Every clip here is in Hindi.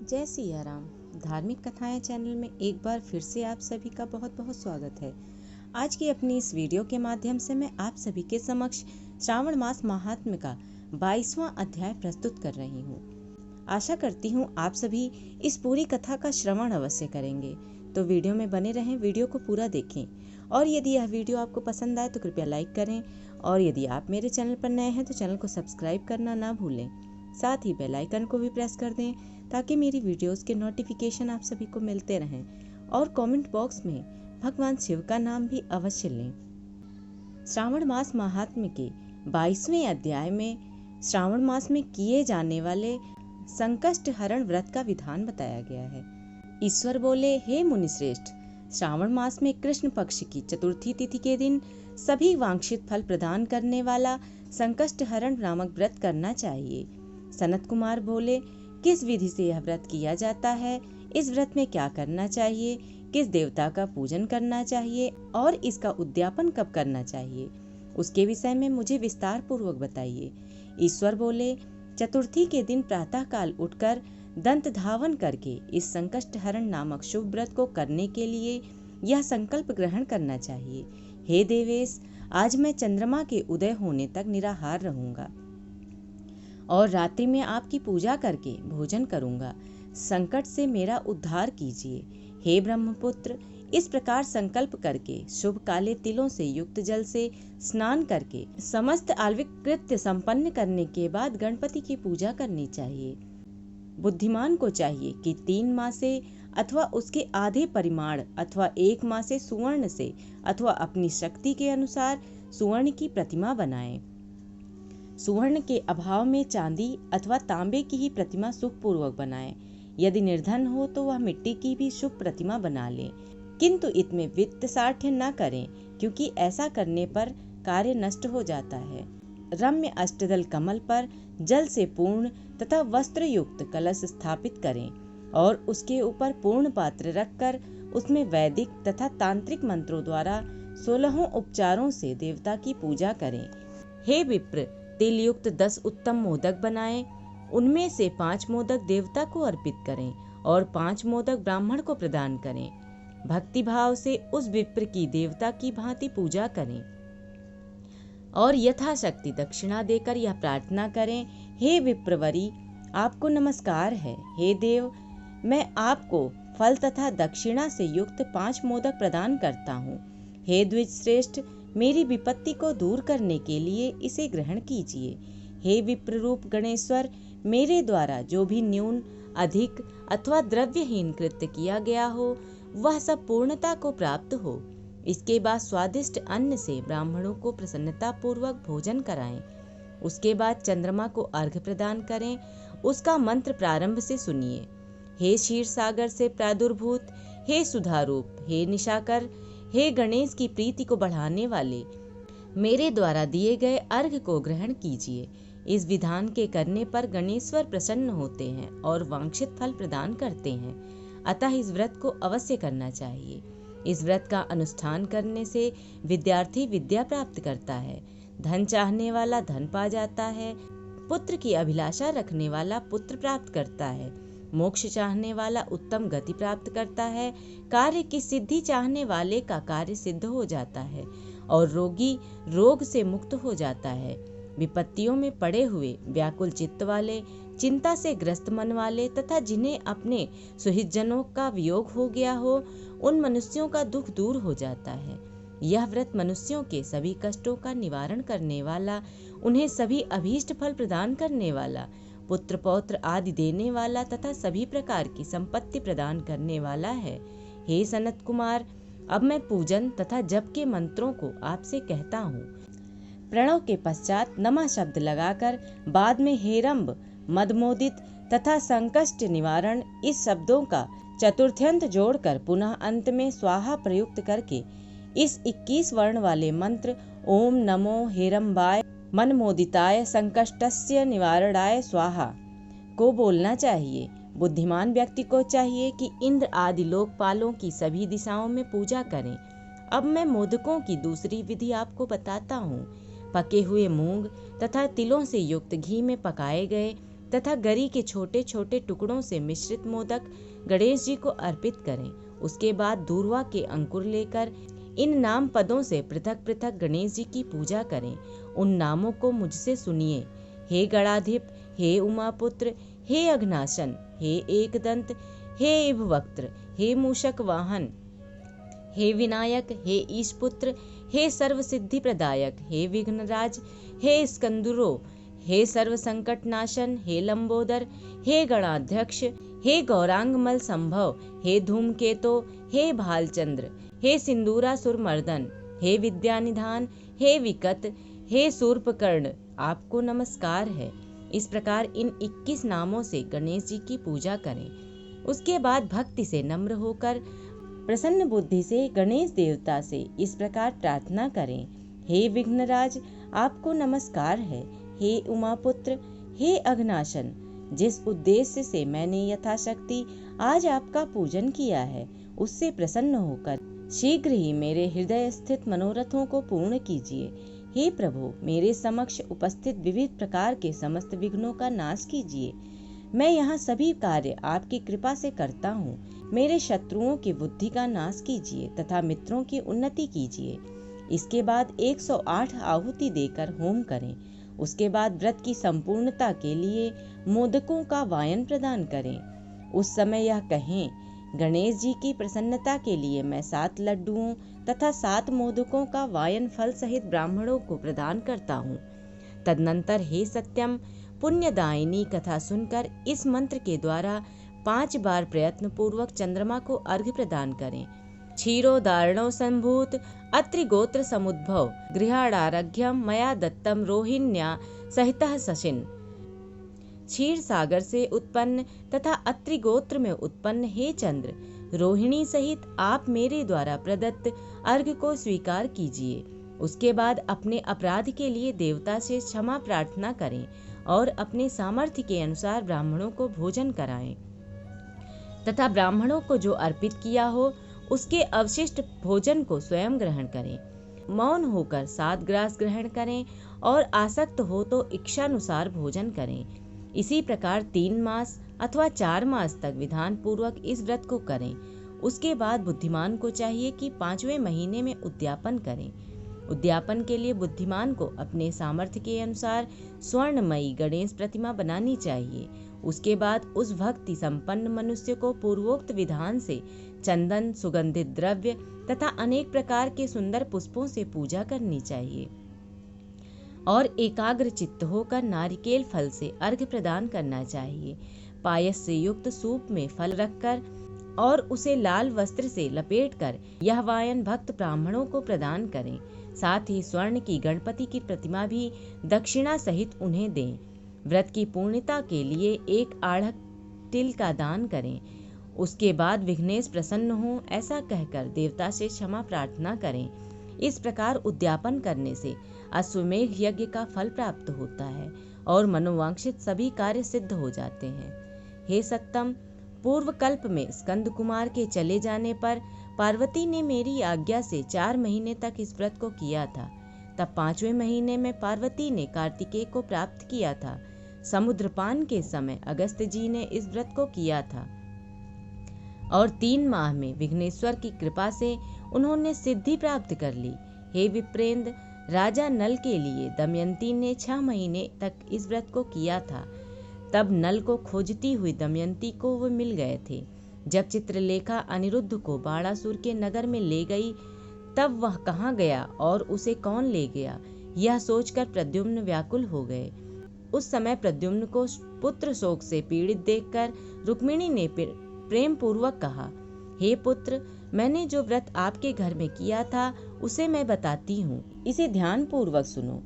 जय सिया राम। धार्मिक कथाएं चैनल में एक बार फिर से आप सभी का बहुत बहुत स्वागत है। आज की अपनी इस वीडियो के माध्यम से मैं आप सभी के समक्ष श्रावण मास महात्म्य का 22वां अध्याय प्रस्तुत कर रही हूँ। आशा करती हूँ आप सभी इस पूरी कथा का श्रवण अवश्य करेंगे, तो वीडियो में बने रहें, वीडियो को पूरा देखें और यदि यह वीडियो आपको पसंद आए तो कृपया लाइक करें और यदि आप मेरे चैनल पर नए हैं तो चैनल को सब्सक्राइब करना ना भूलें। साथ ही बेल आइकन को भी प्रेस कर दें ताकि मेरी वीडियोस के नोटिफिकेशन आप सभी को मिलते रहें और कमेंट बॉक्स में भगवान शिव का नाम भी अवश्य लें। श्रावण मास महात्म्य के 22वें अध्याय में श्रावण मास में किए जाने वाले संकष्ट हरण व्रत का विधान बताया गया है। ईश्वर बोले, हे मुनिश्रेष्ठ, श्रावण मास में कृष्ण पक्ष की चतुर्थी तिथि के दिन सभी वांछित फल प्रदान करने वाला संकष्ट हरण नामक व्रत करना चाहिए। सनत कुमार बोले, किस विधि से यह व्रत किया जाता है, इस व्रत में क्या करना चाहिए, किस देवता का पूजन करना चाहिए और इसका उद्यापन कब करना चाहिए, उसके विषय में मुझे विस्तार पूर्वक बताइए। ईश्वर बोले, चतुर्थी के दिन प्रातः काल उठकर दंत धावन करके इस संकष्ट हरण नामक शुभ व्रत को करने के लिए यह संकल्प ग्रहण करना चाहिए। हे देवेश, आज मैं चंद्रमा के उदय होने तक निराहार रहूंगा और रात्रि में आपकी पूजा करके भोजन करूंगा। संकट से मेरा उद्धार कीजिए। हे ब्रह्मपुत्र, इस प्रकार संकल्प करके शुभ काले तिलों से युक्त जल से स्नान करके समस्त आल्विक कृत्य संपन्न करने के बाद गणपति की पूजा करनी चाहिए। बुद्धिमान को चाहिए कि 3 मासे अथवा उसके आधे परिमाण अथवा 1 मासे सुवर्ण से अथवा अपनी शक्ति के अनुसार सुवर्ण की प्रतिमा बनाए। सुवर्ण के अभाव में चांदी अथवा तांबे की ही प्रतिमा सुखपूर्वक बनाए। यदि निर्धन हो तो वह मिट्टी की भी शुभ प्रतिमा बना ले, किंतु इसमें वित्त साठ्य न करें, क्योंकि ऐसा करने पर कार्य नष्ट हो जाता है। रम्य अष्टदल कमल पर जल से पूर्ण तथा वस्त्र युक्त कलश स्थापित करें और उसके ऊपर पूर्ण पात्र रखकर उसमें वैदिक तथा तांत्रिक मंत्रों द्वारा 16 उपचारों से देवता की पूजा करें। हे विप्र, तिल युक्त 10 उत्तम मोदक बनाएं, उनमें से 5 मोदक देवता को अर्पित करें और 5 मोदक ब्राह्मण को प्रदान करें। भक्ति भाव से उस विप्र की देवता की भांति पूजा करें और यथाशक्ति दक्षिणा देकर यह प्रार्थना करें, हे विप्रवरी, आपको नमस्कार है। हे देव, मैं आपको फल तथा दक्षिणा से युक्त 5 मोदक प्रदान करता हूँ। हे द्विज श्रेष्ठ, मेरी विपत्ति को दूर करने के लिए इसे ग्रहण कीजिए। हे विप्र रूप गणेश्वर, मेरे द्वारा जो भी न्यून, अधिक अथवा द्रव्यहीन कृत्य किया गया हो वह सब पूर्णता को प्राप्त हो। इसके बाद स्वादिष्ट अन्न से ब्राह्मणों को प्रसन्नता पूर्वक भोजन कराएं। उसके बाद चंद्रमा को अर्घ्य प्रदान करें। उसका मंत्र प्रारंभ से सुनिए। हे क्षीर सागर से प्रादुर्भूत, हे सुधारूप, हे निशाकर, हे गणेश की प्रीति को बढ़ाने वाले, मेरे द्वारा दिए गए अर्घ्य को ग्रहण कीजिए। इस विधान के करने पर गणेश्वर प्रसन्न होते हैं और वांछित फल प्रदान करते हैं, अतः इस व्रत को अवश्य करना चाहिए। इस व्रत का अनुष्ठान करने से विद्यार्थी विद्या प्राप्त करता है, धन चाहने वाला धन पा जाता है, पुत्र की अभिलाषा रखने वाला पुत्र प्राप्त करता है, मोक्ष चाहने वाला उत्तम गति प्राप्त करता है, कार्य की सिद्धि चाहने वाले का कार्य सिद्ध हो जाता है और रोगी रोग से मुक्त हो जाता है। विपत्तियों में पड़े हुए, व्याकुल चित्त वाले, चिंता से ग्रस्त मन वाले तथा जिन्हें अपने सुहितजनों का वियोग हो गया हो, उन मनुष्यों का दुख दूर हो जाता है। यह व्रत मनुष्यों के सभी कष्टों का निवारण करने वाला, उन्हें सभी अभीष्ट फल प्रदान करने वाला, पुत्र पौत्र आदि देने वाला तथा सभी प्रकार की संपत्ति प्रदान करने वाला है। हे सनत कुमार, अब मैं पूजन तथा जप के मंत्रों को आपसे कहता हूँ। प्रणव के पश्चात नमः शब्द लगाकर बाद में हेरंब, मदमोदित तथा संकष्ट निवारण इस शब्दों का चतुर्थ्यंत जोड़कर पुनः अंत में स्वाहा प्रयुक्त करके इस 21 वर्ण वाले मंत्र ओम नमो हेरंबाय मनमोदिताय संकष्टस्य निवारणाय स्वाहा को बोलना चाहिए। बुद्धिमान व्यक्ति को चाहिए कि इंद्र आदि लोकपालों की सभी दिशाओं में पूजा करें। अब मैं मोदकों की दूसरी विधि आपको बताता हूँ। पके हुए मूंग तथा तिलों से युक्त घी में पकाए गए तथा गरी के छोटे छोटे टुकड़ों से मिश्रित मोदक गणेश जी को अर्पित करें। उसके बाद दूर्वा के अंकुर लेकर इन नाम पदों से पृथक पृथक गणेश जी की पूजा करें। उन नामों को मुझसे सुनिए। हे गणाधिप, हे उमापुत्र, हे अघनाशन, हे एकदंत, हे इभवक्त्र, हे मूषक वाहन, हे विनायक, हे ईशपुत्र, हे सर्व सिद्धि प्रदायक, हे विघ्नराज, हे स्कंदुरो, हे सर्व संकट नाशन, हे लंबोदर, हे गणाध्यक्ष, हे गौरांगमल संभव, हे धूमकेतो, हे भालचंद्र, हे सिंदूरासुर मर्दन, हे विद्यानिधान, हे विकट, हे शूर्पकर्ण, आपको नमस्कार है। इस प्रकार इन 21 नामों से गणेश जी की पूजा करें। उसके बाद भक्ति से नम्र होकर प्रसन्न बुद्धि से गणेश देवता से इस प्रकार प्रार्थना करें। हे विघ्नराज, आपको नमस्कार है। हे उमापुत्र, हे अघनाशन, जिस उद्देश्य से मैंने यथाशक्ति आज आपका पूजन किया है, उससे प्रसन्न होकर शीघ्र ही मेरे हृदय स्थित मनोरथों को पूर्ण कीजिए। हे प्रभु, मेरे समक्ष उपस्थित विविध प्रकार के समस्त विघ्नों का नाश कीजिए। मैं यहाँ सभी कार्य आपकी कृपा से करता हूँ। मेरे शत्रुओं की बुद्धि का नाश कीजिए तथा मित्रों की उन्नति कीजिए। इसके बाद 108 आहुति देकर होम करें। उसके बाद व्रत की संपूर्णता के लिए मोदकों का वायन प्रदान करें। उस समय यह कहें, गणेश जी की प्रसन्नता के लिए मैं 7 लड्डुओं तथा 7 मोदकों का वायन फल सहित ब्राह्मणों को प्रदान करता हूँ। तदनंतर हे सत्यम, पुण्यदायिनी कथा सुनकर इस मंत्र के द्वारा 5 बार प्रयत्न पूर्वक चंद्रमा को अर्घ्य प्रदान करें। क्षीरोदारणो संभूत अत्रि गोत्र समुद्भव गृहाणारघ्यम मया दत्तम रोहिण्या सहितः सशिन। क्षीर सागर से उत्पन्न तथा अत्रि गोत्र में उत्पन्न हे चंद्र, रोहिणी सहित आप मेरे द्वारा प्रदत्त अर्घ्य को स्वीकार कीजिए। उसके बाद अपने अपराध के लिए देवता से क्षमा प्रार्थना करें और अपने सामर्थ्य के अनुसार ब्राह्मणों को भोजन कराएं तथा ब्राह्मणों को जो अर्पित किया हो उसके अवशिष्ट भोजन को स्वयं ग्रहण करें। मौन होकर 7 ग्रास ग्रहण करें और आसक्त हो तो इच्छानुसार भोजन करें। इसी प्रकार 3 मास अथवा 4 मास तक विधान पूर्वक इस व्रत को करें। उसके बाद बुद्धिमान को चाहिए कि 5वें महीने में उद्यापन करें। उद्यापन के लिए बुद्धिमान को अपने सामर्थ्य के अनुसार स्वर्णमयी गणेश प्रतिमा बनानी चाहिए। उसके बाद उस भक्ति संपन्न मनुष्य को पूर्वोक्त विधान से चंदन, सुगंधित द्रव्य तथा अनेक प्रकार के सुंदर पुष्पों से पूजा करनी चाहिए और एकाग्र चित्त होकर नारिकेल फल से अर्घ्य प्रदान करना चाहिए। पायस से युक्त सूप में फल रखकर और उसे लाल वस्त्र से लपेटकर यह वायन भक्त ब्राह्मणों को प्रदान करें। साथ ही स्वर्ण की गणपति की प्रतिमा भी दक्षिणा सहित उन्हें दें। व्रत की पूर्णता के लिए 1 आढ़त तिल का दान करें। उसके बाद विघ्नेश प्रसन्न हो ऐसा कहकर देवता से क्षमा प्रार्थना करें। इस प्रकार उद्यापन करने से अश्वमेघ यज्ञ का फल प्राप्त होता है और मनोवांछित सभी कार्य सिद्ध हो जाते हैं। हे सत्तम, पूर्व कल्प में स्कंद कुमार के चले जाने पर पार्वती ने मेरी आज्ञा से 4 महीने तक इस व्रत को किया था। तब 5वें महीने में पार्वती ने कार्तिकेय को प्राप्त किया था। समुद्रपान के समय अगस्त्य जी ने इस व्रत को किया था और 3 माह में विघ्नेश्वर की कृपा से उन्होंने सिद्धि प्राप्त कर ली। हे विप्रेंद्र, राजा नल के लिए दमयंती ने 6 महीने तक इस व्रत को किया था। तब नल को खोजती हुई दमयंती को वो मिल गए थे। जब चित्रलेखा अनिरुद्ध को बाणासुर के नगर में ले गई तब वह कहाँ गया और उसे कौन ले गया, यह सोचकर प्रद्युम्न व्याकुल हो गए। उस समय प्रद्युम्न को पुत्र शोक से पीड़ित देखकर रुक्मिणी ने प्रेम पूर्वक कहा, हे पुत्र, मैंने जो व्रत आपके घर में किया था उसे मैं बताती हूँ, इसे ध्यान पूर्वक सुनो।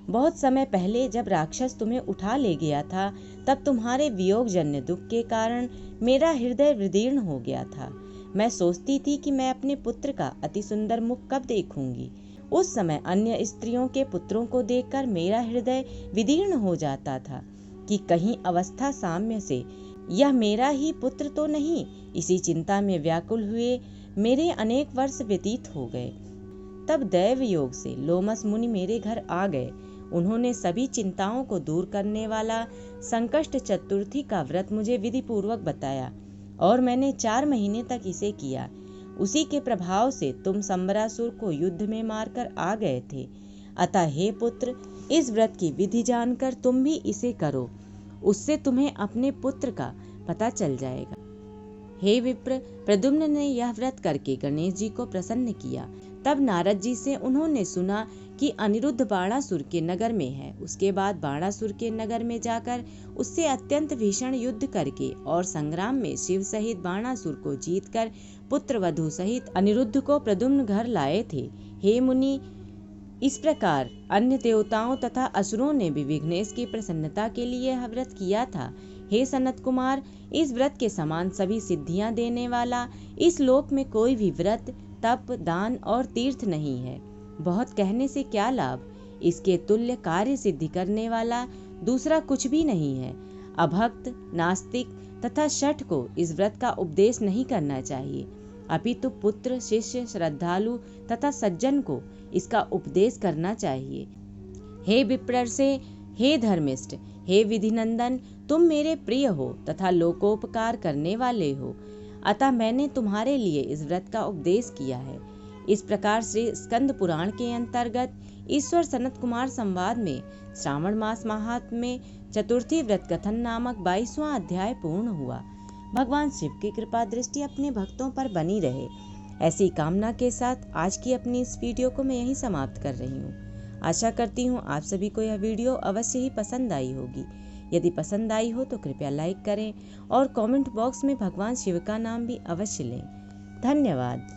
बहुत समय पहले जब राक्षस तुम्हें उठा ले गया था तब तुम्हारे वियोग जन्य दुख के कारण मेरा हृदय विदीर्ण हो गया था। मैं सोचती थी कि मैं अपने पुत्र का अति सुंदर मुख कब देखूंगी। उस समय अन्य स्त्रियों के पुत्रों को देखकर मेरा हृदय विदीर्ण हो जाता था कि कहीं अवस्था साम्य से यह मेरा ही पुत्र तो नहीं। इसी चिंता में व्याकुल हुए मेरे अनेक वर्ष व्यतीत हो गए। तब दैव योग से लोमस मुनि मेरे घर आ गए। उन्होंने सभी चिंताओं को दूर करने वाला संकष्ट चतुर्थी का व्रत मुझे विधि पूर्वक बताया और मैंने 4 महीने तक इसे किया। उसी के प्रभाव से तुम संबरासुर को युद्ध में मारकर आ गए थे। अतः हे पुत्र, इस व्रत की विधि जानकर तुम भी इसे करो, उससे तुम्हें अपने पुत्र का पता चल जाएगा। हे विप्र, प्रद्युम्न ने यह व्रत करके गणेश जी को प्रसन्न किया। तब नारद जी से उन्होंने सुना कि अनिरुद्ध बाणासुर के नगर में है। उसके बाद बाणासुर के नगर में जाकर उससे अत्यंत भीषण युद्ध करके और संग्राम में शिव सहित बाणासुर को जीतकर पुत्र वधु सहित अनिरुद्ध को प्रद्युम्न घर लाए थे। हे मुनि, इस प्रकार अन्य देवताओं तथा असुरों ने भी विघ्नेश की प्रसन्नता के लिए यह व्रत किया था। हे सनत कुमार, इस व्रत के समान सभी सिद्धियां देने वाला इस लोक में कोई भी व्रत, तप, दान और तीर्थ नहीं है। बहुत कहने से क्या लाभ, इसके तुल्य कार्य सिद्धि करने वाला दूसरा कुछ भी नहीं है। अभक्त, नास्तिक तथा शठ को इस व्रत का उपदेश नहीं करना चाहिए, अपितु पुत्र, शिष्य, श्रद्धालु तथा सज्जन को इसका उपदेश करना चाहिए। हे विप्रर्षे, हे धर्मिष्ठ, हे विधिनंदन, तुम मेरे प्रिय हो तथा लोकोपकार करने वाले हो, अतः मैंने तुम्हारे लिए इस व्रत का उपदेश किया है। इस प्रकार श्री स्कंद पुराण के अंतर्गत ईश्वर सनत कुमार संवाद में श्रावण मास महात्म्य में चतुर्थी व्रत कथन नामक 22वां अध्याय पूर्ण हुआ। भगवान शिव की कृपा दृष्टि अपने भक्तों पर बनी रहे, ऐसी कामना के साथ आज की अपनी इस वीडियो को मैं यहीं समाप्त कर रही हूँ। आशा करती हूँ आप सभी को यह वीडियो अवश्य ही पसंद आई होगी। यदि पसंद आई हो तो कृपया लाइक करें और कमेंट बॉक्स में भगवान शिव का नाम भी अवश्य लें। धन्यवाद।